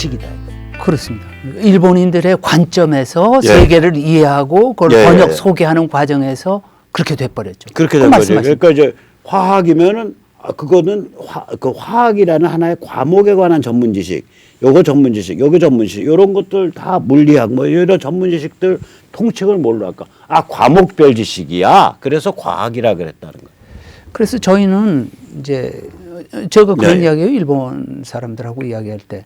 지식이다. 그렇습니다. 일본인들의 관점에서 예. 세계를 이해하고 그걸 예, 번역 예. 소개하는 과정에서 그렇게 돼버렸죠. 그렇게 된 거죠. 그러니까 이제 화학이면은 그거는 그 화학이라는 하나의 과목에 관한 전문 지식, 요거 전문 지식, 요거 전문 지식, 이런 것들 다 물리학 뭐 이런 전문 지식들 통칭을 뭘로 할까? 아, 과목별 지식이야. 그래서 과학이라 그랬다는 거예요. 그래서 저희는 이제 제가 그런 네. 이야기예요. 일본 사람들하고 이야기할 때.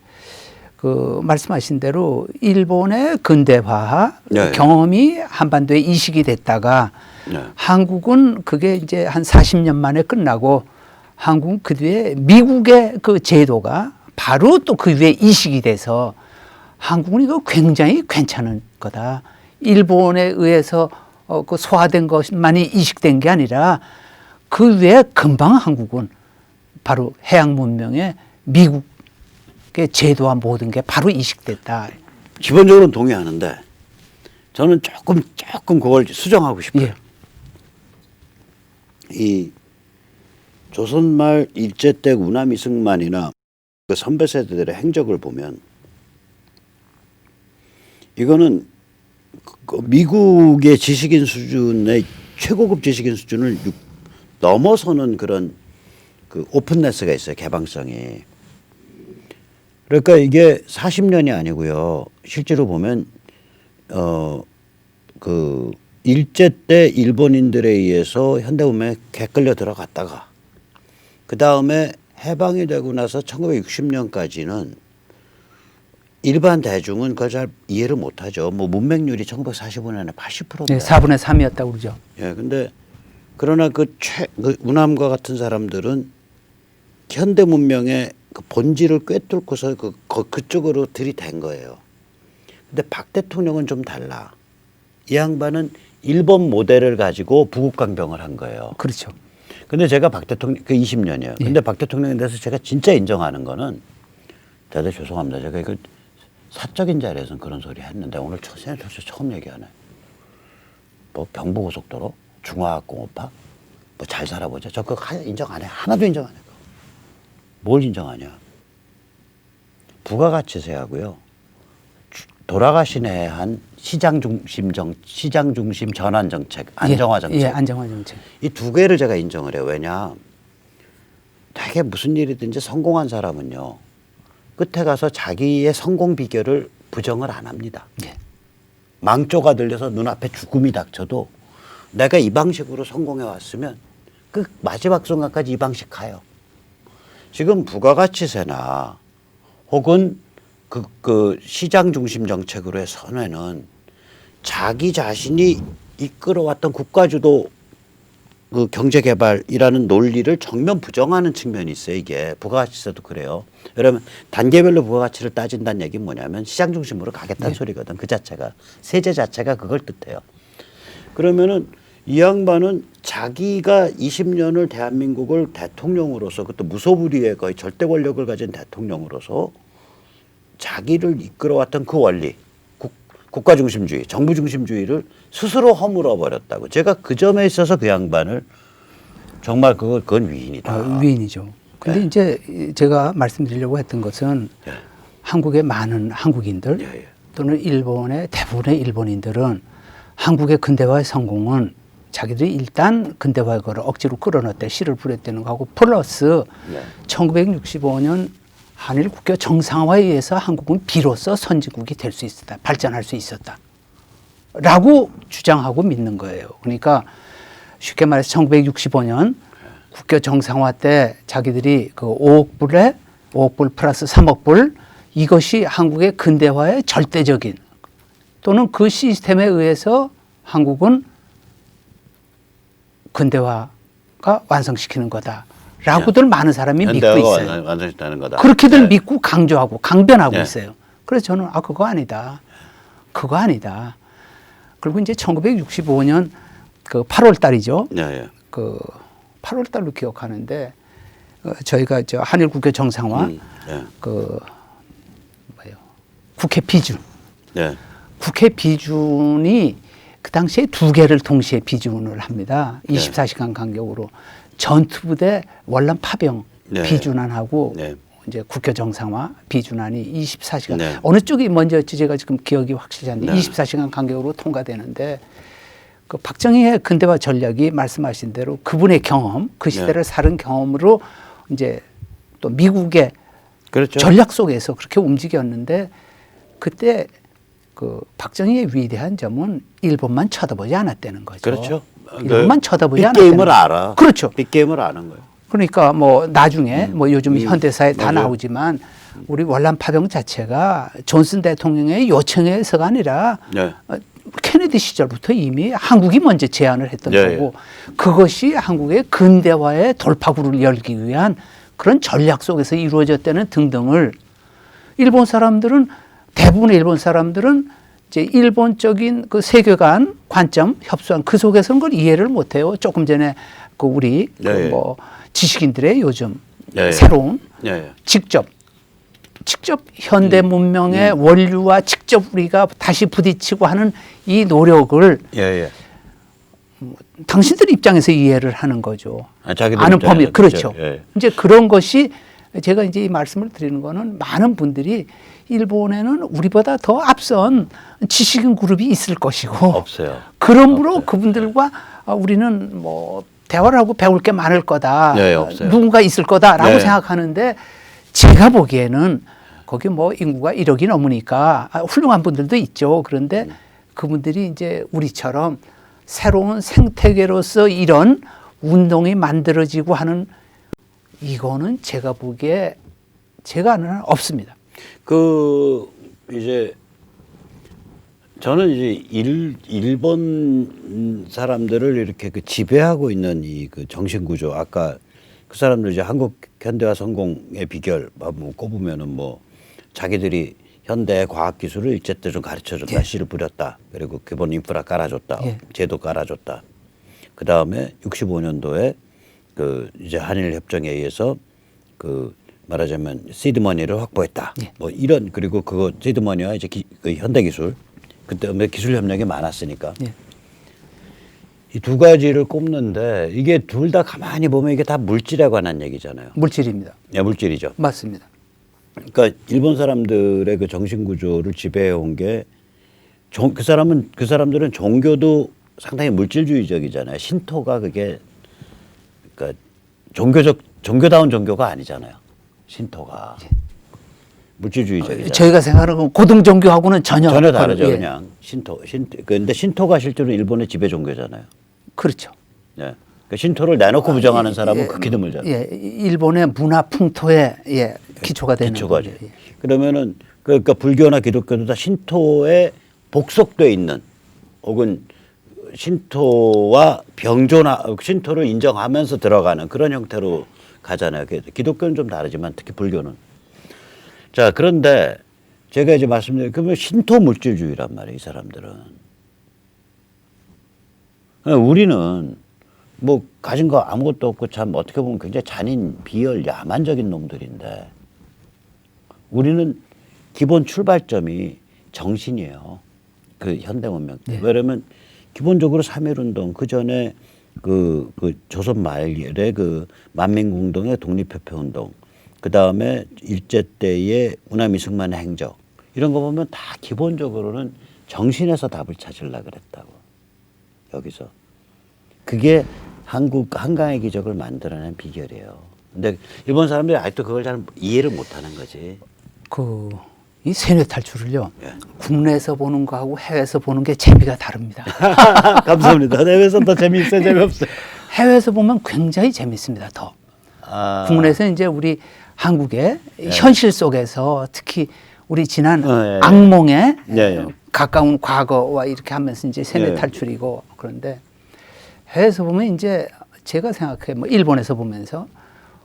그 말씀하신 대로 일본의 근대화 네. 경험이 한반도에 이식이 됐다가 네. 한국은 그게 이제 한 40년 만에 끝나고 한국은 그 뒤에 미국의 그 제도가 바로 또 그 위에 이식이 돼서 한국은 이거 굉장히 괜찮은 거다. 일본에 의해서 그 소화된 것만이 이식된 게 아니라 그 외에 금방 한국은 바로 해양 문명의 미국의 제도와 모든 게 바로 이식됐다. 기본적으로는 동의하는데 저는 조금 그걸 수정하고 싶어요. 예. 이 조선말 일제 때 운하미승만이나 그 선배 세대들의 행적을 보면 이거는 그 미국의 지식인 수준의 최고급 지식인 수준을 넘어서는 그런 그 오픈네스가 있어요. 개방성이. 그러니까 이게 40년이 아니고요. 실제로 보면 그 일제 때 일본인들에 의해서 현대문명에 개끌려 들어갔다가 그 다음에 해방이 되고 나서 1960년까지는 일반 대중은 그걸 잘 이해를 못하죠. 뭐 문맹률이 1945년에 80%입니다. 네, 4분의 3이었다고 그러죠. 예, 근데 그러나 그 운함과 같은 사람들은 현대 문명의 그 본질을 꿰뚫고서 그쪽으로 들이댄 거예요. 근데 박 대통령은 좀 달라. 이 양반은 일본 모델을 가지고 부국강병을 한 거예요. 그렇죠. 근데 제가 박 대통령 그 20년이에요. 근데 박 대통령에 대해서 제가 진짜 인정하는 거는 대단히 죄송합니다. 제가 이거 사적인 자리에서는 그런 소리 했는데 오늘 처음 얘기하네. 뭐 경부고속도로, 중화학공업화, 뭐 잘 살아보자. 저 그거 인정 안 해. 하나도 인정 안 해. 뭘 인정하냐? 부가가치세하고요. 돌아가신 해에 한 시장 중심 전환 정책, 안정화 정책. 예, 안정화 정책. 이 두 개를 제가 인정을 해요. 왜냐? 되게 무슨 일이든지 성공한 사람은요. 끝에 가서 자기의 성공 비결을 부정을 안 합니다. 예. 망조가 들려서 눈앞에 죽음이 닥쳐도 내가 이 방식으로 성공해 왔으면 그 마지막 순간까지 이 방식 가요. 지금 부가가치세나 혹은 그 시장 중심 정책으로의 선회는 자기 자신이 이끌어왔던 국가주도 그 경제개발이라는 논리를 정면 부정하는 측면이 있어요. 이게 부가가치세도 그래요. 여러분 단계별로 부가가치를 따진다는 얘기는 뭐냐면 시장 중심으로 가겠다는 소리거든. 그 자체가 세제 자체가 그걸 뜻해요. 그러면은 이 양반은 자기가 20년을 대한민국을 대통령으로서 그것도 무소불위의 거의 절대 권력을 가진 대통령으로서 자기를 이끌어왔던 그 원리 국가중심주의, 정부중심주의를 스스로 허물어 버렸다고. 제가 그 점에 있어서 그 양반을 정말 그건 위인이다. 위인이죠. 근데 이제 제가 말씀드리려고 했던 것은 한국의 많은 한국인들 또는 일본의 대부분의 일본인들은 한국의 근대화의 성공은 자기들이 일단 근대화의 거를 억지로 끌어넣었대 씨를 뿌렸다는 거하고 플러스 1965년 한일 국교 정상화에 의해서 한국은 비로소 선진국이 될 수 있었다. 발전할 수 있었다. 라고 주장하고 믿는 거예요. 그러니까 쉽게 말해서 1965년 국교 정상화 때 자기들이 그 5억 불 플러스 3억 불 이것이 한국의 근대화의 절대적인 또는 그 시스템에 의해서 한국은 근대화가 완성시키는 거다라고들 많은 사람이 믿고 있어요. 완성시키는 거다. 그렇게들 믿고 강조하고 강변하고 있어요. 그래서 저는 그거 아니다. 그거 아니다. 그리고 이제 1965년 그 8월 달이죠. 그 8월 달로 기억하는데 저희가 저 한일 국교 정상화 그 뭐예요? 국회 비준. 국회 비준이 그 당시에 두 개를 동시에 비준을 합니다. 24시간 간격으로 전투부대 월남 파병 비준안하고 이제 국교 정상화 비준안이 24시간 네. 어느 쪽이 먼저였지 제가 지금 기억이 확실히 안 돼. 네. 24시간 간격으로 통과되는데 그 박정희의 근대화 전략이 말씀하신 대로 그분의 경험, 그 시대를 네. 사는 경험으로 이제 또 미국의 그렇죠. 전략 속에서 그렇게 움직였는데 그때 그 박정희의 위대한 점은 일본만 쳐다보지 않았다는 거죠. 그렇죠. 일본만 쳐다보지 빅게임을 않았다는 알아. 그렇죠. 빅게임을 아는 거예요. 그러니까 뭐 나중에 뭐 요즘 현대사에 다 맞아요. 나오지만 우리 월남 파병 자체가 존슨 대통령의 요청에 의해서가 아니라 네. 케네디 시절부터 이미 한국이 먼저 제안을 했던 예, 거고 그것이 한국의 근대화의 돌파구를 열기 위한 그런 전략 속에서 이루어졌다는 등등을 일본 사람들은 대부분의 일본 사람들은 이제 일본적인 그 세계관 관점 협소한 그 속에서는 그걸 이해를 못해요. 조금 전에 그 우리 예, 예. 그 뭐 지식인들의 요즘 예, 예. 새로운 예, 예. 직접 현대 문명의 원류와 직접 우리가 다시 부딪히고 하는 이 노력을 예, 예. 당신들 입장에서 이해를 하는 거죠. 자기들 아는 입장에서 범위 그렇죠. 예. 이제 그런 것이 제가 이제 이 말씀을 드리는 거는 많은 분들이 일본에는 우리보다 더 앞선 지식인 그룹이 있을 것이고 없어요. 그러므로 없어요. 그분들과 우리는 뭐 대화를 하고 배울 게 많을 거다. 네, 없어요. 누군가 있을 거다라고 네. 생각하는데 제가 보기에는 거기 뭐 인구가 1억이 넘으니까 훌륭한 분들도 있죠. 그런데 그분들이 이제 우리처럼 새로운 생태계로서 이런 운동이 만들어지고 하는 이거는 제가 보기에 제가 아는 한 없습니다. 그 이제 저는 이제 일본 사람들을 이렇게 그 지배하고 있는 이 그 정신 구조 아까 그 사람들 이제 한국 현대화 성공의 비결 뭐 꼽으면은 뭐 자기들이 현대 과학 기술을 일제때 좀 가르쳐줬다, 예. 씨를 뿌렸다, 그리고 기본 인프라 깔아줬다, 예. 제도 깔아줬다. 그 다음에 65년도에 그 이제 한일 협정에 의해서 그 말하자면 시드머니를 확보했다. 예. 뭐 이런 그리고 그거 시드머니와 이제 그 현대 기술 그때 기술 협력이 많았으니까 예. 이 두 가지를 꼽는데 이게 둘 다 가만히 보면 이게 다 물질에 관한 얘기잖아요. 물질입니다. 예, 물질이죠. 맞습니다. 그러니까 일본 사람들의 그 정신 구조를 지배해 온 게 그 사람들은 종교도 상당히 물질주의적이잖아요. 신토가 그게 그러니까 종교다운 종교가 아니잖아요. 신토가 물질주의적이잖아요. 저희가 생각하는 건 고등 종교하고는 전혀 다르죠. 예. 그냥 근데 신토가 실제로 일본의 지배 종교잖아요. 그렇죠. 예. 그러니까 신토를 내놓고 부정하는 사람은 극히 드물잖아요. 예, 일본의 문화 풍토의 기초가 되는 기초가 거죠. 예. 그러면은 그러니까 불교나 기독교도 다 신토에 복속돼 있는 혹은 신토와 신토를 인정하면서 들어가는 그런 형태로 가잖아요. 기독교는 좀 다르지만 특히 불교는. 자, 그런데 제가 이제 말씀드린 그러면 신토 물질주의란 말이에요, 이 사람들은. 우리는 뭐 가진 거 아무것도 없고 참 어떻게 보면 굉장히 잔인, 비열, 야만적인 놈들인데 우리는 기본 출발점이 정신이에요. 그 현대 문명 때. 네. 왜냐면 기본적으로 3.1운동 그 전에 그 조선 말에 그 만민공동의 독립협회운동 그 다음에 일제 때의 운하미승만 행적 이런 거 보면 다 기본적으로는 정신에서 답을 찾으려고 그랬다고. 여기서. 그게 한강의 기적을 만들어낸 비결이에요. 근데 일본 사람들이 아직도 그걸 잘 이해를 못하는 거지. 이 세뇌 탈출을요. 예. 국내에서 보는 거하고 해외에서 보는 게 재미가 다릅니다. 감사합니다. 해외에서 더 재미있어요, 재미없어요? 해외에서 보면 굉장히 재밌습니다. 더. 아. 국내에서 이제 우리 한국의 예. 현실 속에서 특히 우리 지난 예. 악몽에 예. 가까운 과거와 이렇게 하면서 이제 세뇌 예. 탈출이고 그런데 해외에서 보면 이제 제가 생각해 뭐 일본에서 보면서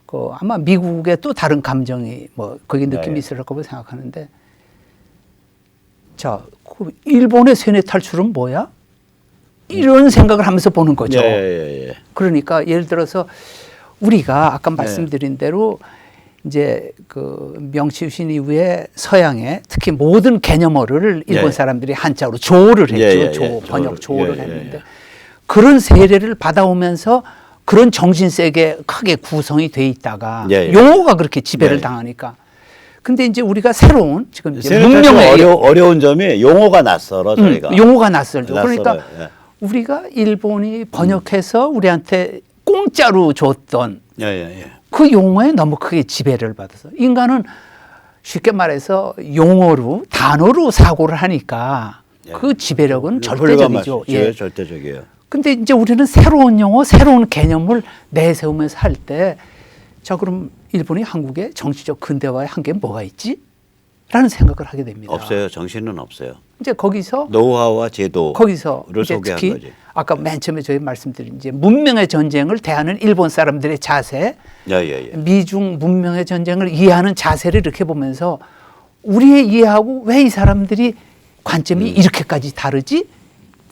그 아마 미국의 또 다른 감정이 뭐 거기 느낌이 예. 있을 거라고 생각하는데 자, 그 일본의 세뇌 탈출은 뭐야? 이런 생각을 하면서 보는 거죠. 예. 그러니까 예를 들어서 우리가 아까 말씀드린 대로 이제 그 명치유신 이후에 서양에 특히 모든 개념어를 일본 사람들이 한자로 조를 했죠. 조, 번역 조를 했는데 그런 세례를 받아오면서 그런 정신세계 크게 구성이 돼 있다가 예, 예. 용어가 그렇게 지배를 예. 당하니까. 근데 이제 우리가 새로운 지금 이제 문명의 문명의 어려운 점이 용어가 낯설어 저희가. 용어가 낯설죠. 낯설어요. 그러니까 예. 우리가 일본이 번역해서 우리한테 공짜로 줬던 예, 예, 예. 그 용어에 너무 크게 지배를 받아서 인간은 쉽게 말해서 용어로 단어로 사고를 하니까 그 지배력은 절대적이죠. 예, 절대적이에요. 근데 이제 우리는 새로운 용어, 새로운 개념을 내세우면서 할 때, 자 그럼 일본이 한국의 정치적 근대화의 한계는 뭐가 있지? 라는 생각을 하게 됩니다. 없어요. 정신은 없어요. 이제 거기서 노하우와 제도를 거기서 이제 소개한 특히 거지. 아까 맨 처음에 저희 말씀드린 이제 문명의 전쟁을 대하는 일본 사람들의 자세, 예, 예, 예. 미중 문명의 전쟁을 이해하는 자세를 이렇게 보면서 우리의 이해하고 왜 이 사람들이 관점이 이렇게까지 다르지?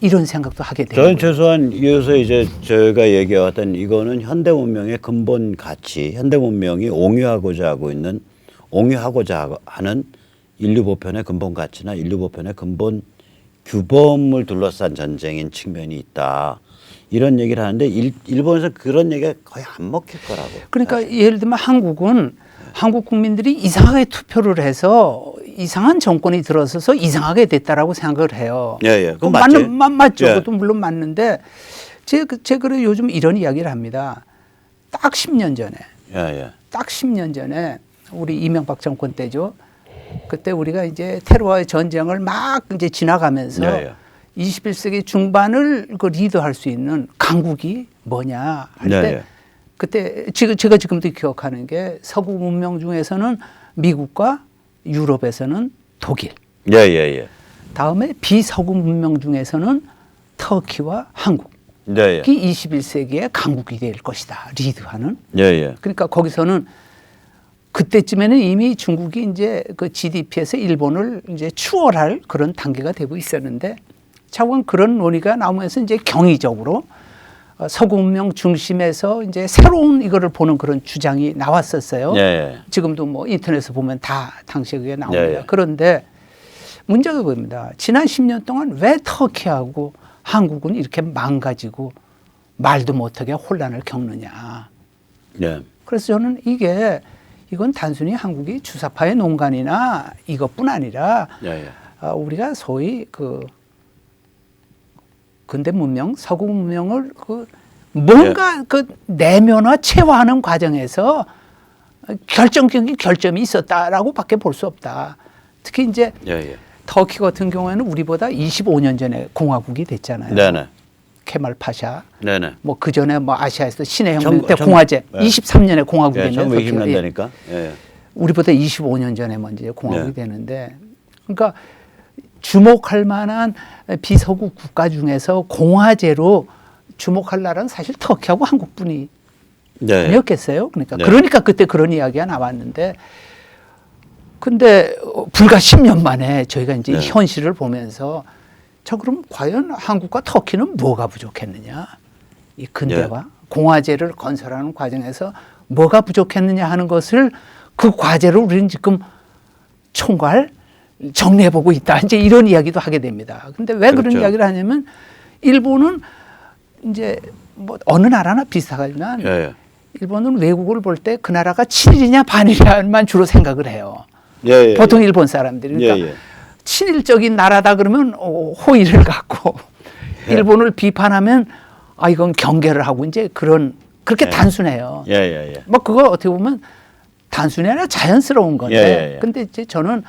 이런 생각도 하게 되는 저는 거예요. 최소한 이어서 이제 저희가 얘기해왔던 이거는 현대 문명의 근본 가치, 현대 문명이 옹유하고자 하는 인류 보편의 근본 가치나 인류 보편의 근본 규범을 둘러싼 전쟁인 측면이 있다. 이런 얘기를 하는데 일본에서 그런 얘기가 거의 안 먹힐 거라고. 그러니까 사실. 예를 들면 한국은 한국 국민들이 이상하게 투표를 해서 이상한 정권이 들어서서 이상하게 됐다라고 생각을 해요. 예, 예. 그건 맞죠. 예. 그것도 물론 맞는데 제가 요즘 이런 이야기를 합니다. 딱 10년 전에, 예, 예. 딱 10년 전에 우리 이명박 정권 때죠. 그때 우리가 이제 테러와의 전쟁을 막 이제 지나가면서 예, 예. 21세기 중반을 그 리드할 수 있는 강국이 뭐냐 할 때 예, 예. 그때 제가 지금도 기억하는 게 서구 문명 중에서는 미국과 유럽에서는 독일, 예, 예, 예. 다음에 비서구 문명 중에서는 터키와 한국이 예, 예. 21세기의 강국이 될 것이다 리드하는. 예, 예. 그러니까 거기서는 그때쯤에는 이미 중국이 이제 그 GDP에서 일본을 이제 추월할 그런 단계가 되고 있었는데 차관 그런 논의가 나오면서 이제 경의적으로 서구 문명 중심에서 이제 새로운 이거를 보는 그런 주장이 나왔었어요. 예, 예. 지금도 뭐 인터넷에 보면 다 당시에 그게 나옵니다. 예, 예. 그런데 문제가 뭡니다. 지난 10년 동안 왜 터키하고 한국은 이렇게 망가지고 말도 못하게 혼란을 겪느냐. 예. 그래서 저는 이건 단순히 한국이 주사파의 농간이나 이것뿐 아니라 예, 예. 우리가 소위 그 근대 문명, 서구 문명을 그 뭔가 그 내면화 체화하는 과정에서 결정적인 결점이 있었다라고밖에 볼 수 없다. 특히 이제 예, 예. 터키 같은 경우에는 우리보다 25년 전에 공화국이 됐잖아요. 네네. 케말 파샤. 네네. 뭐 그 전에 뭐 아시아에서 신의 혁명 때 천- 공화제 예. 23년에 공화국이 예, 되면 1920년대니까. 예. 우리보다 25년 전에 먼저 공화국이 네. 되는데 그러니까 주목할 만한 비서구 국가 중에서 공화제로 주목할 나라는 사실 터키하고 한국뿐이 네. 아니었겠어요. 그러니까 네. 그러니까 그때 그런 이야기가 나왔는데 근데 불과 10년 만에 저희가 이제 네. 이 현실을 보면서 자 그럼 과연 한국과 터키는 뭐가 부족했느냐? 이 근대화 네. 공화제를 건설하는 과정에서 뭐가 부족했느냐 하는 것을 그 과제를 우리는 지금 총괄 정리해보고 있다. 이제 이런 이야기도 하게 됩니다. 근데 왜 그런 그렇죠. 이야기를 하냐면 일본은 이제 뭐 어느 나라나 비슷하지만 예, 예. 일본은 외국을 볼 때 그 나라가 친일이냐 반일이냐만 주로 생각을 해요. 예, 예. 보통 일본 사람들이. 그러니까 예, 예. 친일적인 나라다 그러면 호의를 갖고 예. 일본을 비판하면 아 이건 경계를 하고 이제 그렇게 예. 단순해요. 예, 예, 예. 뭐 그거 어떻게 보면 단순히 아니라 자연스러운 건데. 예, 예, 예. 근데 이제 저는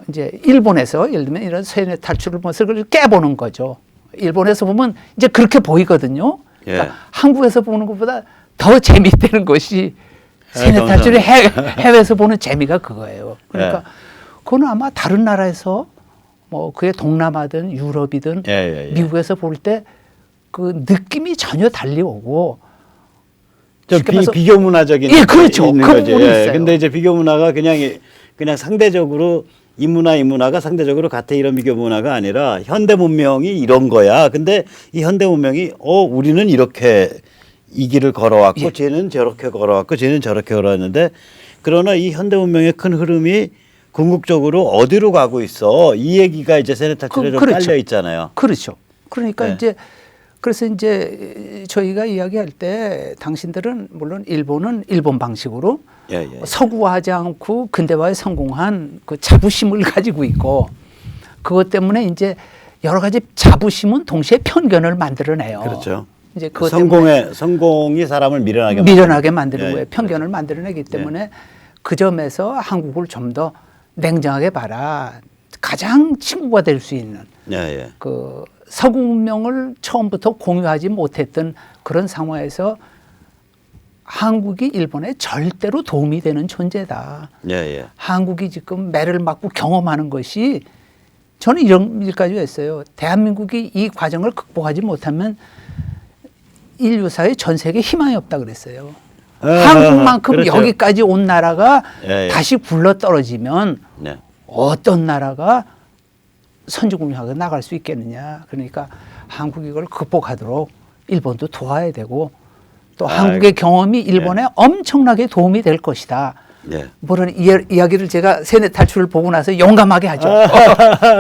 이제 일본에서 예를 들면 이런 세뇌 탈출을 보면서 그걸 깨보는 거죠. 일본에서 보면 이제 그렇게 보이거든요. 그러니까 예. 한국에서 보는 것보다 더 재미있다는 것이 세뇌 탈출이 해외에서 보는 재미가 그거예요. 그러니까 그건 아마 다른 나라에서 뭐 그게 동남아든 유럽이든 예, 예, 예. 미국에서 볼 때 그 느낌이 전혀 달리 오고 좀 쉽게 말해서 비교 문화적인 예, 그렇죠. 있는 그 거지. 부분이 있어요. 근데 이제 비교 문화가 그냥 상대적으로 이 문화가 상대적으로 같아 이런 비교 문화가 아니라 현대 문명이 이런 거야. 근데 이 현대 문명이 우리는 이렇게 이 길을 걸어왔고 예. 쟤는 저렇게 걸어왔고 쟤는 저렇게 걸어왔는데 그러나 이 현대 문명의 큰 흐름이 궁극적으로 어디로 가고 있어? 이 얘기가 이제 세네탈출에 좀 그렇죠. 깔려 있잖아요. 그렇죠. 그러니까 네. 이제 그래서 이제 저희가 이야기할 때 당신들은 물론 일본은 일본 방식으로 예, 예. 서구화하지 않고 근대화에 성공한 그 자부심을 가지고 있고 그것 때문에 이제 여러 가지 자부심은 동시에 편견을 만들어내요. 그렇죠. 이제 그것 때문에 성공이 사람을 미련하게 만드는 예, 거예요. 편견을 만들어내기 때문에 그 점에서 한국을 좀 더 냉정하게 봐라. 가장 친구가 될 수 있는 예, 예. 그 서구 문명을 처음부터 공유하지 못했던 그런 상황에서 한국이 일본에 절대로 도움이 되는 존재다. 예, 예. 한국이 지금 매를 맞고 경험하는 것이 저는 이런 일까지 했어요. 대한민국이 이 과정을 극복하지 못하면 인류사의 전 세계에 희망이 없다 그랬어요. 한국만큼 그렇죠. 여기까지 온 나라가 예, 예. 다시 굴러 떨어지면 네. 어떤 나라가 선진국하고 나갈 수 있겠느냐. 그러니까 한국이 이걸 극복하도록 일본도 도와야 되고 또 한국의 경험이 일본에 엄청나게 도움이 될 것이다. 네. 그런 이야기를 제가 세뇌 탈출을 보고 나서 용감하게 하죠.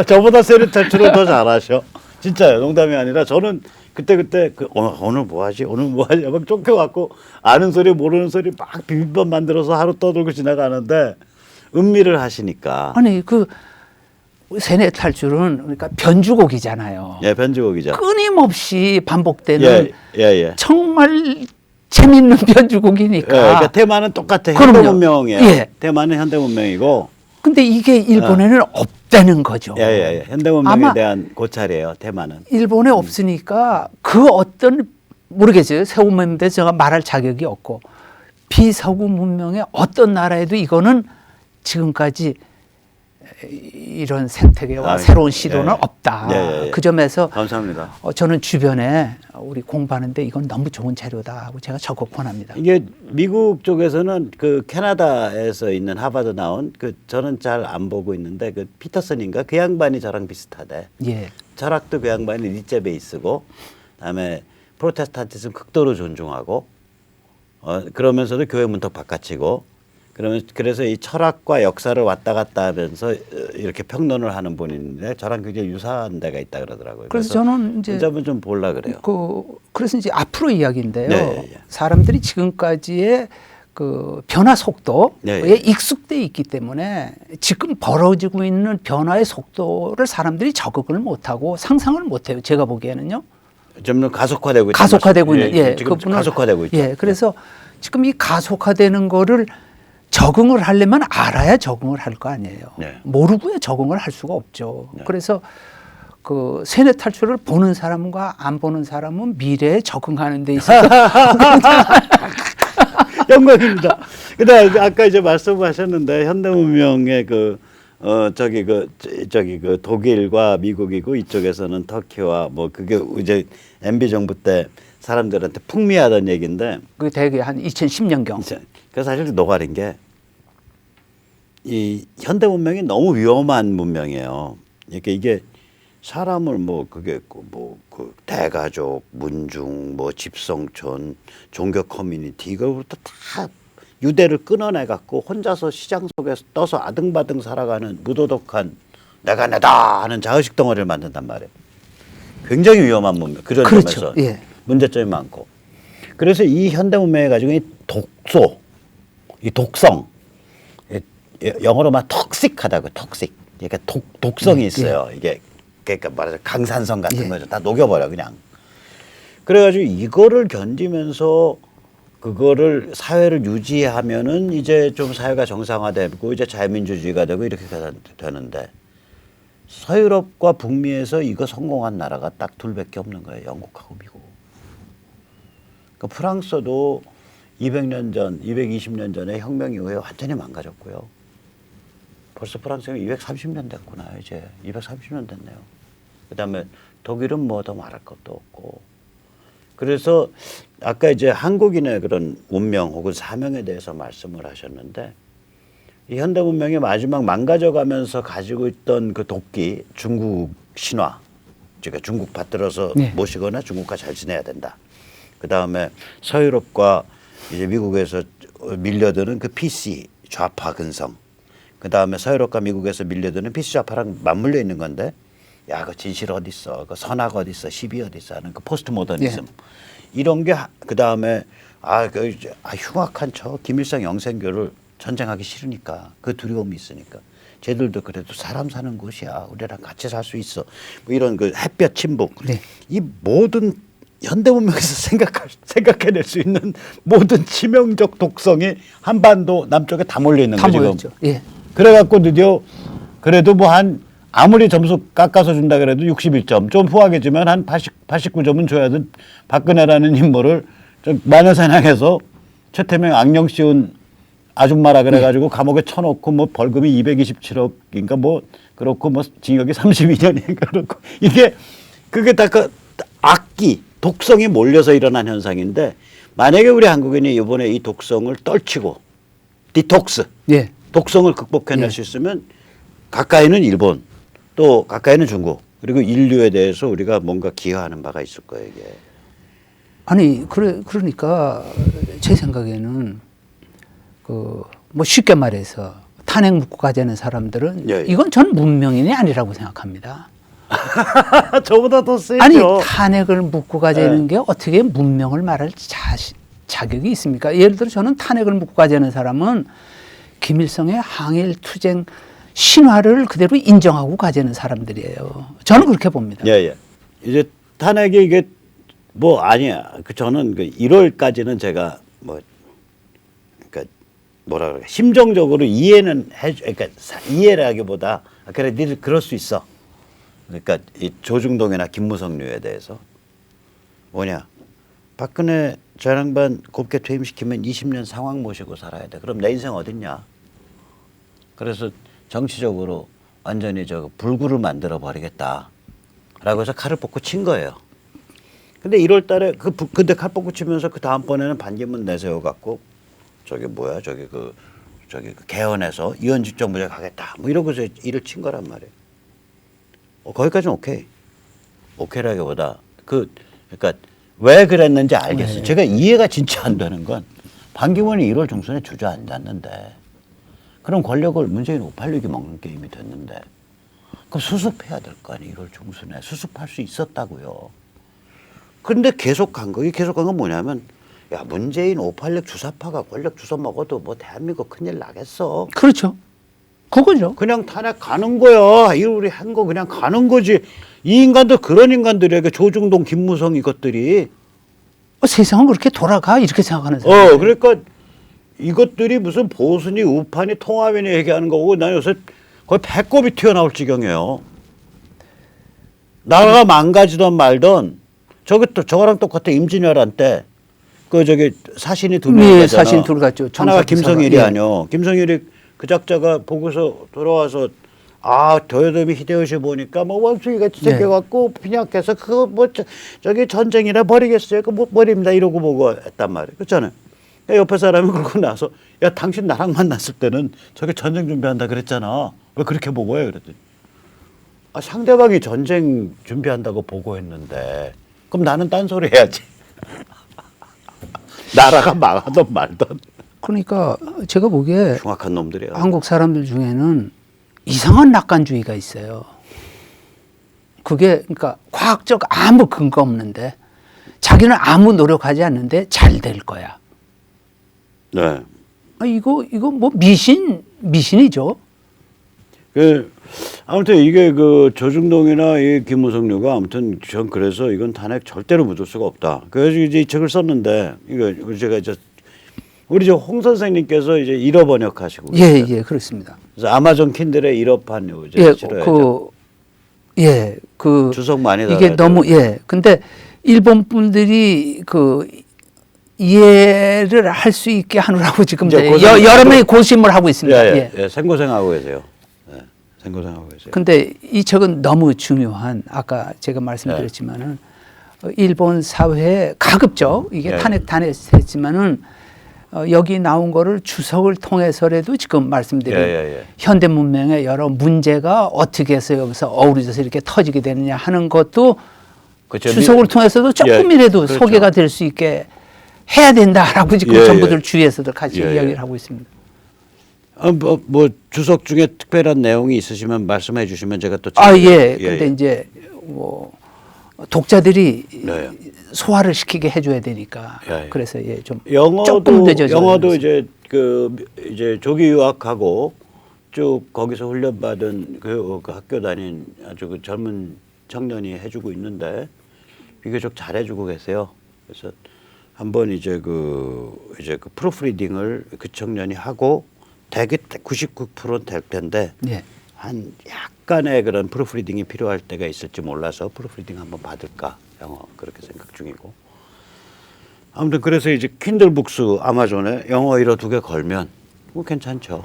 저보다 세례 탈출을 더 잘하셔. 진짜요. 농담이 아니라 저는 그때 오늘 뭐 하지? 오늘 뭐 하지? 막 쫓겨갖고 아는 소리 모르는 소리 막 비빔밥 만들어서 하루 떠들고 지나가는데 음미를 하시니까. 아니 그 세뇌 탈출은 그러니까 변주곡이잖아요. 예, 변주곡이죠. 끊임없이 반복되는 예, 예, 예. 정말 재밌는 변주곡이니까. 예, 그러니까 테마는 똑같아. 그럼요. 현대문명이에요. 예. 테마는 현대문명이고. 근데 이게 일본에는 없다는 거죠. 예, 예, 예. 현대문명에 아마 대한 고찰이에요. 테마는. 일본에 없으니까 그 어떤 모르겠어요. 서구 문명인데 제가 말할 자격이 없고 비서구 문명의 어떤 나라에도 이거는 지금까지 이런 생태계와 새로운 시도는 예. 없다. 예, 예. 그 점에서 감사합니다. 저는 주변에 우리 공부하는데 이건 너무 좋은 자료다 하고 제가 적극 권합니다. 이게 미국 쪽에서는 그 캐나다에서 있는 하버드 나온 그 저는 잘 안 보고 있는데 그 피터슨인가 그 양반이 저랑 비슷하대. 예. 철학도 그 양반이 니체 베이스고 그다음에 프로테스탄티즘 극도로 존중하고 그러면서도 교회 문턱 바깥이고 그래서 이 철학과 역사를 왔다 갔다 하면서 이렇게 평론을 하는 분인데 저랑 굉장히 유사한 데가 있다 그러더라고요. 그래서 저는 이제 한번 좀 보려 그래요. 그래서 이제 앞으로 이야기인데요. 네, 예. 사람들이 지금까지의 그 변화 속도에 네, 예. 익숙돼 있기 때문에 지금 벌어지고 있는 변화의 속도를 사람들이 적응을 못하고 상상을 못해요. 제가 보기에는요. 점점 가속화되고 있죠. 가속화되고 있는. 예, 지금 그분은 가속화되고 있죠. 예, 그래서 지금 이 가속화되는 거를 적응을 하려면 알아야 적응을 할 거 아니에요. 네. 모르고야 적응을 할 수가 없죠. 네. 그래서 그 세뇌 탈출을 보는 사람과 안 보는 사람은 미래에 적응하는 데 있어서 영광입니다. 그다음 아까 이제 말씀하셨는데 현대문명의 그 독일과 미국이고 이쪽에서는 터키와 뭐 그게 이제 MB 정부 때 사람들한테 풍미하던 얘기인데 그 대개 한 2010년경. 그 사실 노가린 게 이 현대 문명이 너무 위험한 문명이에요. 그러니까 이게 사람을 그 대가족, 문중, 뭐 집성촌, 종교 커뮤니티 이거부터 다 유대를 끊어내 갖고 혼자서 시장 속에서 떠서 아등바등 살아가는 무도덕한 내가 내다 하는 자의식 덩어리를 만든단 말이에요. 굉장히 위험한 문명. 그런 그렇죠. 점에서 예. 문제점이 많고. 그래서 이 현대 문명이 가지고 이 독소, 이 독성, 영어로 말 톡식하다고 톡식. 그러니까 독성이 있어요. 이게 그러니까 말하자면 강산성 같은 거죠. 다 녹여버려 그냥. 그래가지고 이거를 견디면서 그거를 사회를 유지하면은 이제 좀 사회가 정상화되고 이제 자유민주주의가 되고 이렇게 되는데 서유럽과 북미에서 이거 성공한 나라가 딱 둘밖에 없는 거예요. 영국하고 미국. 그러니까 프랑스도 200년 전, 220년 전에 혁명 이후에 완전히 망가졌고요. 벌써 프랑스는 230년 됐구나. 이제 230년 됐네요. 그다음에 독일은 뭐 더 말할 것도 없고. 그래서 아까 이제 한국인의 그런 운명 혹은 사명에 대해서 말씀을 하셨는데 이 현대 문명이 마지막 망가져가면서 가지고 있던 그 도끼 중국 신화, 그러니까 중국 받들어서 모시거나 중국과 잘 지내야 된다. 그 다음에 서유럽과 이제 미국에서 밀려드는 그 PC 좌파 근성. 그 다음에 서유럽과 미국에서 밀려드는 PC 좌파랑 맞물려 있는 건데 야, 그 진실 어디 있어, 그 선악 어디 있어, 시비 어디 있어 하는 그 포스트 모더니즘 이런 게 그 다음에 흉악한 저 김일성 영생교를 전쟁하기 싫으니까 그 두려움이 있으니까 쟤들도 그래도 사람 사는 곳이야, 우리랑 같이 살 수 있어, 뭐 이런 그 햇볕 침묵 이 모든 현대 문명에서 생각해낼 수 있는 모든 치명적 독성이 한반도 남쪽에 다 몰려 있는 거죠. 모였죠. 예. 그래갖고 드디어 그래도 뭐 한 아무리 점수 깎아서 준다 그래도 61점 좀 후하게 주면 한 89점은 줘야 돼. 박근혜라는 인물을 좀 마녀사냥해서 최태명 악령 씌운 아줌마라 그래가지고 감옥에 쳐놓고 뭐 벌금이 227억인가 뭐 그렇고 뭐 징역이 32년인가 그렇고 이게 그게 다 그 악기 독성이 몰려서 일어난 현상인데 만약에 우리 한국인이 이번에 이 독성을 떨치고 디톡스 예. 독성을 극복해낼 예. 수 있으면 가까이는 일본 또 가까이는 중국 그리고 인류에 대해서 우리가 뭔가 기여하는 바가 있을 거예요 이게. 아니 그러니까 제 생각에는 그 뭐 쉽게 말해서 탄핵 묻고 가자는 사람들은 예, 예. 이건 전 문명인이 아니라고 생각합니다. 저보다 더 세죠. 아니 탄핵을 묻고 가자는 게 어떻게 문명을 말할 자격이 있습니까? 예를 들어 저는 탄핵을 묻고 가자는 사람은 김일성의 항일 투쟁 신화를 그대로 인정하고 가자는 사람들이에요. 저는 그렇게 봅니다. 예. 이제 탄핵이 이게 뭐 아니야. 저는 그 1월까지는 제가 뭐 그러니까 뭐라 그래 심정적으로 이해는 그러니까 이해라기보다 그래 니들 그럴 수 있어. 그러니까 이 조중동이나 김무성류에 대해서 뭐냐 박근혜 저 양반 곱게 퇴임시키면 20년 상황 모시고 살아야 돼. 그럼 내 인생 어딨냐. 그래서 정치적으로 완전히 저 불구를 만들어 버리겠다라고 해서 칼을 뽑고 친 거예요. 근데 1월 달에 근데 칼 뽑고 치면서 그 다음번에는 반기문 내세워 갖고 저기 개헌해서 이원직 정부제 가겠다. 뭐 이러고서 일을 친 거란 말이에요. 거기까지는 오케이. 오케이라기보다 그러니까 왜 그랬는지 알겠어요. 제가 이해가 진짜 안 되는 건 반기문이 1월 중순에 주저앉았는데 그런 권력을 문재인 586이 먹는 게임이 됐는데 그럼 수습해야 될 거 아니에요. 1월 중순에. 수습할 수 있었다고요. 그런데 계속 간 건 뭐냐면 야 문재인 586 주사파가 권력 주워 먹어도 뭐 대한민국 큰일 나겠어. 그렇죠. 그거죠. 그냥 탄핵 가는 거야. 이 우리 한 거 그냥 가는 거지. 이 인간들 그런 인간들에게 조중동 김무성 이것들이 세상은 그렇게 돌아가 이렇게 생각하는 사람. 그러니까 이것들이 무슨 보수니 우파니 통합이니 얘기하는 거고 난 요새 거의 배꼽이 튀어나올 지경이에요. 나라가 망가지던 말던 저거랑 똑같아. 임진왜란 때 그 저기 사신이 두 명 갔잖아. 사신 둘 갔죠. 하나가 김성일이 예. 아니요. 김성일이 그 작자가 보고서 돌아와서 도요토미 히데요시 보니까 뭐 원숭이 같이 생겨갖고 빈약해서 그거 뭐 저기 전쟁이라 버리겠어요. 그거 못 버립니다. 이러고 보고 했단 말이에요. 그렇잖아요. 옆에 사람이 그러고 나서 야 당신 나랑 만났을 때는 저게 전쟁 준비한다 그랬잖아. 왜 그렇게 보고해? 그랬더니 상대방이 전쟁 준비한다고 보고했는데 그럼 나는 딴소리 해야지. 나라가 망하던 말던. 그러니까 제가 보기에 흉악한 놈들이야. 한국 사람들 중에는 이상한 낙관주의가 있어요. 그게 그러니까 과학적 아무 근거 없는데 자기는 아무 노력하지 않는데 잘 될 거야. 네. 이거 뭐 미신이죠. 아무튼 이게 그 조중동이나 이 김무성류가 아무튼 전 그래서 이건 탄핵 절대로 묻을 수가 없다. 그래서 이제 이 책을 썼는데 이거 제가 이제 우리 홍 선생님께서 이제 일어 번역하시고 예, 그렇습니다. 그래서 아마존 킨들에 일어판 이제 실어야죠. 그 주석 많이 이게 너무 근데 일본 분들이 그 이해를 할 수 있게 하느라고 지금 여러 명이 고심을 하고 있습니다. 생고생하고 계세요. 생고생하고 계세요. 근데 이 책은 너무 중요한 아까 제가 말씀드렸지만은 일본 사회에 가급적 이게 탄핵했지만은 여기 나온 거를 주석을 통해서라도 지금 말씀드린 현대 문명의 여러 문제가 어떻게 해서 여기서 어우러져서 이렇게 터지게 되느냐 하는 것도 그렇죠. 주석을 통해서도 조금이라도 그렇죠. 소개가 될 수 있게 해야 된다라고 지금 전부들 주위에서도 같이 이야기를 하고 있습니다. 뭐 주석 중에 특별한 내용이 있으시면 말씀해 주시면 제가 또 예. 근데 이제 뭐 독자들이 네. 소화를 시키게 해줘야 되니까 예. 그래서 좀 조금 영어도 늦어져요. 영어도 이제 조기 유학하고 쭉 거기서 훈련받은 그 학교 다닌 아주 그 젊은 청년이 해주고 있는데 비교적 잘해주고 계세요. 그래서 한번 이제 그 프로프리딩을 그 청년이 하고 대개 99%는 될 텐데 예. 한 약간의 그런 프로프리딩이 필요할 때가 있을지 몰라서 프로프리딩 한번 받을까 영어 그렇게 생각 중이고. 아무튼 그래서 이제 킨들북스 아마존에 영어 1어 2개 걸면 뭐 괜찮죠.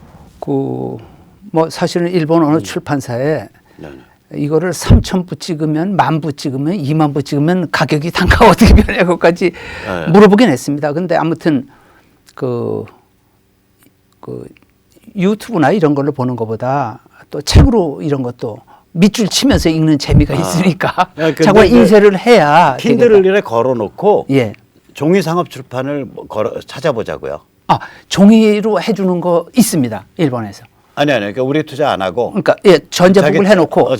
뭐 사실은 일본 어느 출판사에 네네. 이거를 3,000부 찍으면 10,000부 찍으면 20,000부 찍으면 가격이 단가가 어떻게 변해 그것까지 네. 물어보긴 했습니다. 근데 아무튼 그 유튜브나 이런 걸로 보는 것보다 또 책으로 이런 것도 밑줄 치면서 읽는 재미가 있으니까 야, 근데 자꾸 인쇄를 해야 킨들을 되겠다. 이래 걸어놓고 예. 종이 상업 출판을 찾아보자고요. 종이로 해주는 거 있습니다. 일본에서. 아니 그러니까 우리 투자 안 하고 그러니까 전자북을 해놓고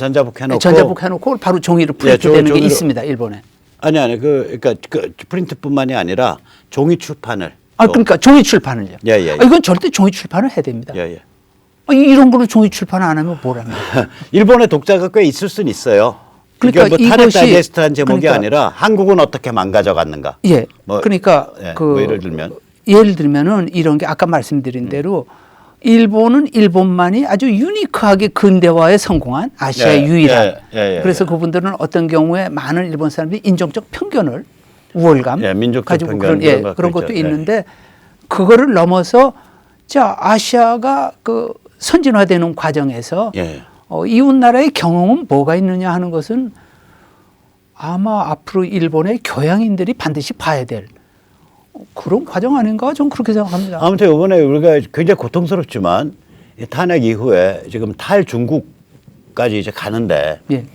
전자북 해놓고 바로 종이로 프린트되는 게 종이로. 있습니다. 일본에. 아니 그러니까 그 프린트뿐만이 아니라 종이 출판을 그러니까 종이 출판을요. 예. 이건 절대 종이 출판을 해야 됩니다. 예. 이런 거를 종이 출판 안 하면 뭘 합니까? 일본의 독자가 꽤 있을 수는 있어요. 그러니까 그러니까 뭐 타넷 이것이- 다이제스트라는 제목이 그러니까- 아니라 한국은 어떻게 망가져갔는가. 예. 뭐, 그러니까 뭐 예를 들면 예를 들면은 이런 게 아까 말씀드린 대로 일본은 일본만이 아주 유니크하게 근대화에 성공한 아시아의 예, 유일한. 예. 그래서 그분들은 어떤 경우에 많은 일본 사람들이 인종적 편견을 우월감 민족적 가지고 편견 그런 것도 있죠. 있는데 그거를 넘어서 자 아시아가 그 선진화되는 과정에서 예. 이웃 나라의 경험은 뭐가 있느냐 하는 것은 아마 앞으로 일본의 교양인들이 반드시 봐야 될 그런 과정 아닌가 저는 그렇게 생각합니다. 아무튼 이번에 우리가 굉장히 고통스럽지만 이 탄핵 이후에 지금 탈중국까지 이제 가는데 예.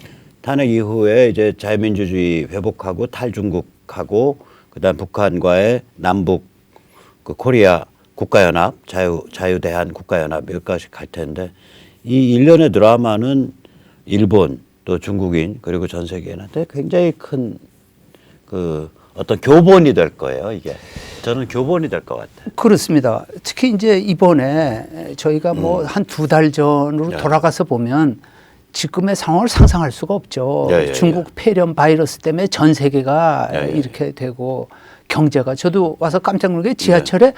탄핵 이후에 이제 자유민주주의 회복하고 탈중국하고 그다음 북한과의 남북 그 코리아 국가연합 자유대한 국가연합 여기까지 갈 텐데 이 일련의 드라마는 일본 또 중국인 그리고 전 세계인한테 굉장히 큰 그 어떤 교본이 될 거예요. 이게 저는 교본이 될 것 같아요. 그렇습니다. 특히 이제 이번에 저희가 뭐 한 2달 전으로 예. 돌아가서 보면 지금의 상황을 상상할 수가 없죠. 예. 중국 폐렴 바이러스 때문에 전 세계가 예. 이렇게 되고 경제가 저도 와서 깜짝 놀게 지하철에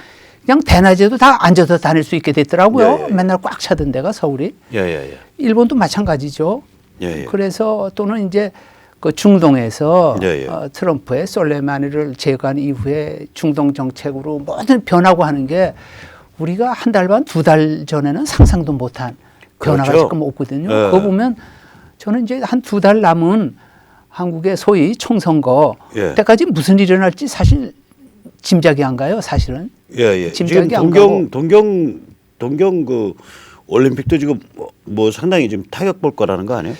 그냥 대낮에도 다 앉아서 다닐 수 있게 됐더라고요. 예. 맨날 꽉 차던 데가 서울이. 예. 일본도 마찬가지죠. 예. 그래서 또는 이제 그 중동에서 예. 트럼프의 솔레마니를 제거한 이후에 중동 정책으로 모든 변하고 하는 게 우리가 한 달 반, 2달 전에는 상상도 못한 변화가 그렇죠. 지금 오거든요. 예. 그거 보면 저는 이제 한 2달 남은 한국의 소위 총선거 예. 때까지 무슨 일이 일어날지 사실 짐작이 안 가요, 사실은. 예. 짐작이 지금 안 가고. 동경 그 올림픽도 지금 뭐 상당히 지금 타격 볼 거라는 거 아니에요?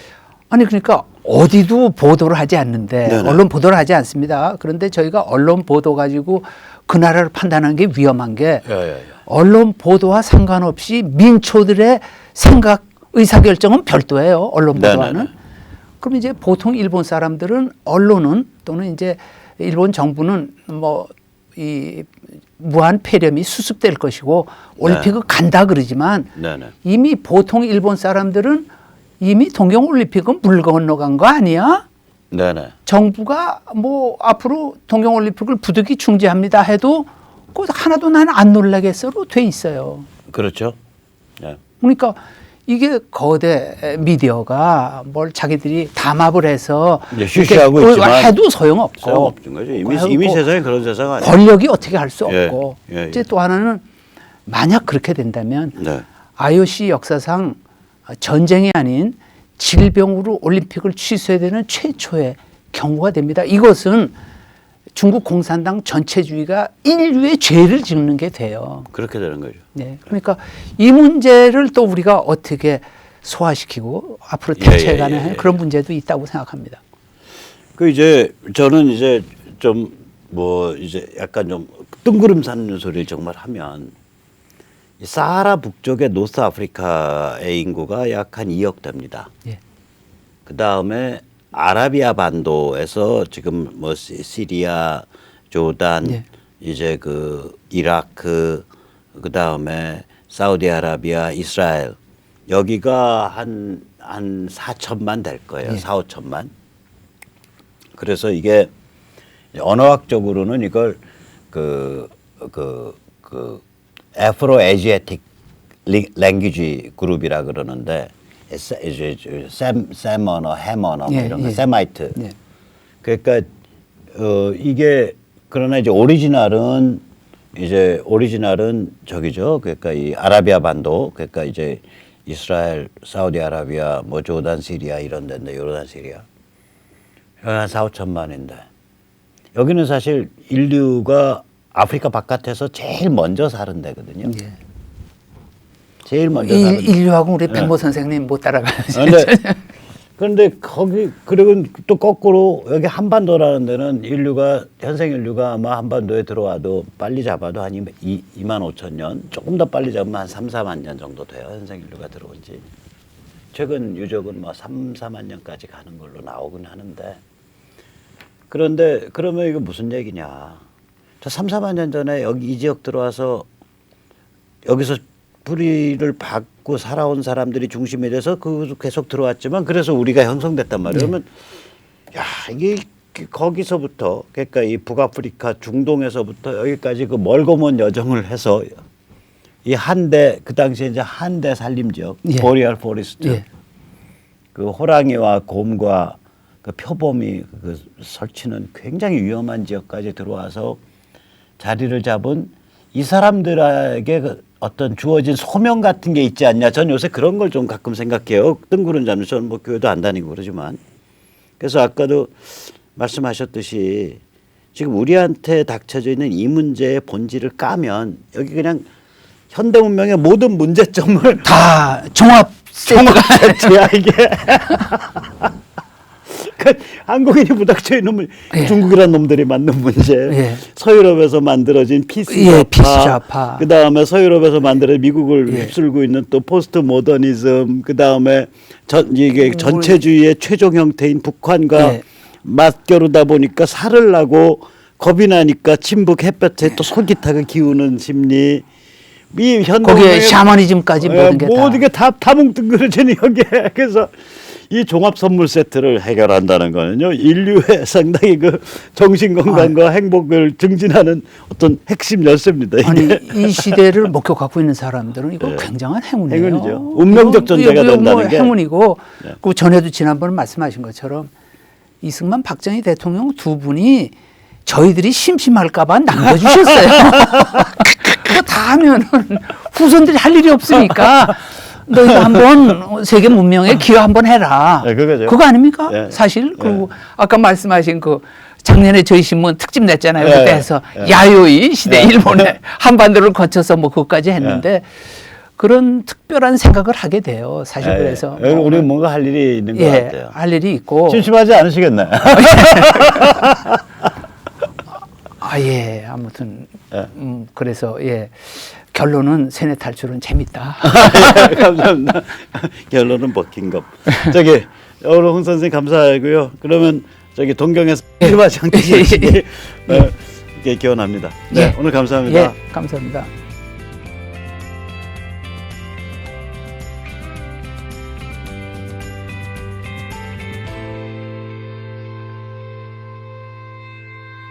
아니 그러니까 어디도 보도를 하지 않는데 네네. 언론 보도를 하지 않습니다. 그런데 저희가 언론 보도 가지고 그 나라를 판단하는 게 위험한 게 예. 언론 보도와 상관없이 민초들의 생각 의사결정은 별도예요. 언론 보도와는. 네네네. 그럼 이제 보통 일본 사람들은 언론은 또는 이제 일본 정부는 뭐 이 무한 폐렴이 수습될 것이고 올림픽을 간다 그러지만 네네. 이미 보통 일본 사람들은 이미 동경올림픽은 물 건너간 거 아니야? 네네. 정부가 뭐 앞으로 동경올림픽을 부득이 중지합니다 해도 그 하나도 나는 안 놀라겠어로 돼 있어요. 그렇죠. 예. 그러니까 이게 거대 미디어가 뭘 자기들이 담합을 해서 이제 쉬쉬하고 이렇게 있지만 해도 소용없고 소용없는 거죠. 이미 세상이 그런 세상 아니에요. 권력이 어떻게 할 수 예, 없고 예. 이제 또 하나는 만약 그렇게 된다면 네. IOC 역사상 전쟁이 아닌 질병으로 올림픽을 취소해야 되는 최초의 경우가 됩니다. 이것은 중국 공산당 전체주의가 인류의 죄를 짓는 게 돼요. 그렇게 되는 거죠. 네. 그러니까 이 문제를 또 우리가 어떻게 소화시키고 앞으로 대처해가는 그런 문제도 있다고 생각합니다. 그 이제 저는 이제 좀 뭐 이제 약간 좀 뜬구름 쌓는 소리를 정말 하면 이 사하라 북쪽의 노스 아프리카의 인구가 약 한 2억 됩니다. 예. 그 다음에 아라비아 반도에서 지금 뭐 시리아, 조단, 예. 이제 그 이라크, 그 다음에 사우디아라비아, 이스라엘 여기가 한 4천만 될 거예요. 예. 4, 5천만. 그래서 이게 언어학적으로는 이걸 그 애프로 에지애틱 랭귀지 그룹이라 그러는데 샘 언어, 햄 언어 뭐 예, 이런 거, 예. 세마이트. 예. 그러니까 이게 그러나 이제 오리지널은 저기죠. 그러니까 이 아라비아 반도, 그러니까 이제 이스라엘, 사우디아라비아, 뭐 조단, 시리아 이런 데인데 요르단, 시리아 한 4, 5천만인데 여기는 사실 인류가 아프리카 바깥에서 제일 먼저 사는 데거든요. 예. 제일 먼저 사는 데. 인류하고 우리 백모 선생님 못 따라가야지. 그런데 거기 그리고 또 거꾸로 여기 한반도라는 데는 현생 인류가 아마 한반도에 들어와도 빨리 잡아도 한 2만 5천 년, 조금 더 빨리 잡으면 한 3, 4만 년 정도 돼요. 현생 인류가 들어온 지. 최근 유적은 뭐 3, 4만 년까지 가는 걸로 나오긴 하는데 그런데 그러면 이거 무슨 얘기냐. 저 3, 4만 년 전에 여기 이 지역 들어와서 여기서 뿌리를 박고 살아온 사람들이 중심이 돼서 그 계속 들어왔지만 그래서 우리가 형성됐단 말이에요. 그러면 야 이게 거기서부터 그러니까 이 북아프리카 중동에서부터 여기까지 그 멀고 먼 여정을 해서 이 한대 그 당시에 이제 한대 산림 지역 예. 보리알 포레스트 예. 그 호랑이와 곰과 그 표범이 그 설치는 굉장히 위험한 지역까지 들어와서 자리를 잡은 이 사람들에게 그 어떤 주어진 소명 같은 게 있지 않냐. 전 요새 그런 걸 좀 가끔 생각해요. 뜬구름 잡는 저는 뭐 교회도 안 다니고 그러지만. 그래서 아까도 말씀하셨듯이 지금 우리한테 닥쳐져 있는 이 문제의 본질을 까면 여기 그냥 현대 문명의 모든 문제점을 다 종합 세트야 이게. 그 한국인이 부닥쳐 있는 예. 중국이라는 놈들이 만든 문제, 예. 서유럽에서 만들어진 예, 피스좌파. 그 다음에 서유럽에서 만들어진 미국을 예. 휩쓸고 있는 또 포스트 모더니즘, 그 다음에 이게 전체주의의 최종 형태인 북한과 예. 맞겨루다 보니까 살을 나고 겁이 나니까 친북 햇볕에 또 솔깃하게 기우는 심리. 이 현대 거기에 샤머니즘까지 모든 게 다 뭉뚱그려지는 여기에. 그래서 이 종합 선물 세트를 해결한다는 거는요 인류의 상당히 그 정신 건강과 행복을 증진하는 어떤 핵심 열쇠입니다. 이게. 아니 이 시대를 목격하고 있는 사람들은 이거 예. 굉장한 행운이에요. 행운이죠. 운명적 존재가 이거 된다는 뭐 게. 행운이고 예. 그 전에도 지난번에 말씀하신 것처럼 이승만 박정희 대통령 두 분이 저희들이 심심할까봐 남겨주셨어요. 그거 다 하면은 후손들이 할 일이 없으니까 너희가 한번 세계 문명에 기여 한번 해라. 네, 그거죠. 그거 아닙니까? 예. 사실 예. 그리고 아까 말씀하신 그 작년에 저희 신문 특집 냈잖아요. 예. 그때 해서 예. 야요이 시대 예. 일본에 한반도를 거쳐서 뭐 그것까지 했는데 그런 특별한 생각을 하게 돼요. 사실 그래서 여기 우리 뭔가 할 일이 있는 것 예, 같아요. 할 일이 있고 심심하지 않으시겠나요? 예, 아무튼 예. 그래서 예. 결론은 세뇌 탈출은 재밌다. 예, 감사합니다. 결론은 버킹검. 저기 오늘 홍 선생 감사하고요. 그러면 저기 동경에서 심하지 않게 열심히 기원합니다. 네, 예. 오늘 감사합니다. 예, 감사합니다.